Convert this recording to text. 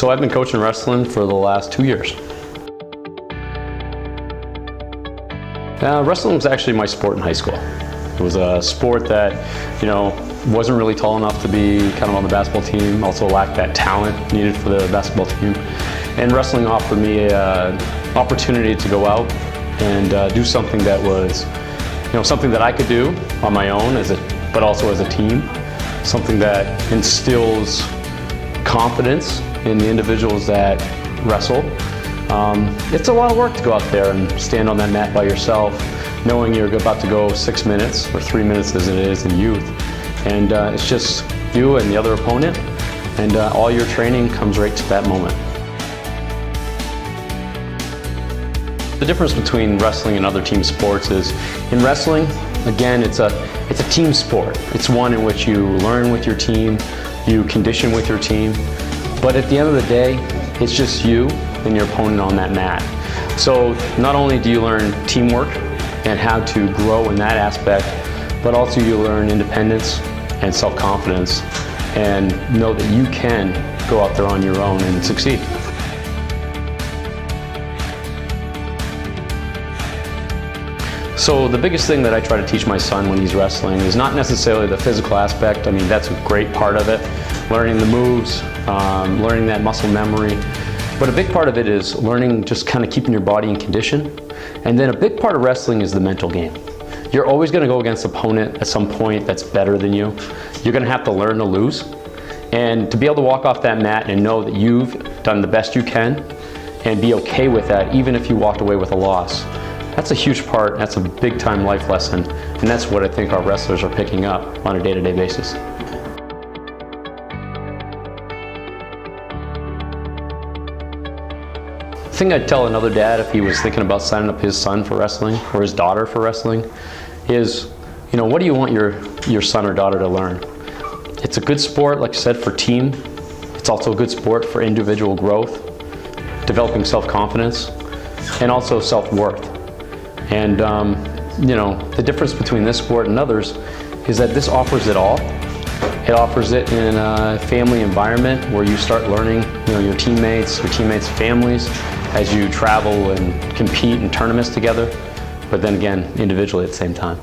So I've been coaching wrestling for the last 2 years. Wrestling was actually my sport in high school. It was a sport that, wasn't really tall enough to be kind of on the basketball team, also lacked that talent needed for the basketball team. And wrestling offered me an opportunity to go out and do something that was, something that I could do on my own, but also as a team. Something that instills confidence in the individuals that wrestle. It's a lot of work to go out there and stand on that mat by yourself, knowing you're about to go 6 minutes or 3 minutes as it is in youth. And it's just you and the other opponent, and all your training comes right to that moment. The difference between wrestling and other team sports is, in wrestling, again, it's a team sport. It's one in which you learn with your team, you condition with your team, but at the end of the day, it's just you and your opponent on that mat. So not only do you learn teamwork and how to grow in that aspect, but also you learn independence and self-confidence and know that you can go out there on your own and succeed. So the biggest thing that I try to teach my son when he's wrestling is not necessarily the physical aspect. I mean, that's a great part of it, learning the moves, learning that muscle memory. But a big part of it is learning, just kind of keeping your body in condition. And then a big part of wrestling is the mental game. You're always going to go against an opponent at some point that's better than you. You're going to have to learn to lose. And to be able to walk off that mat and know that you've done the best you can and be okay with that, even if you walked away with a loss, that's a huge part. That's a big time life lesson. And that's what I think our wrestlers are picking up on a day-to-day basis. The thing I'd tell another dad if he was thinking about signing up his son for wrestling or his daughter for wrestling is, what do you want your son or daughter to learn? It's a good sport, like I said, for team. It's also a good sport for individual growth, developing self-confidence, and also self-worth. And the difference between this sport and others is that this offers it all. It offers it in a family environment where you start learning, your teammates' families, as you travel and compete in tournaments together, but then again, individually at the same time.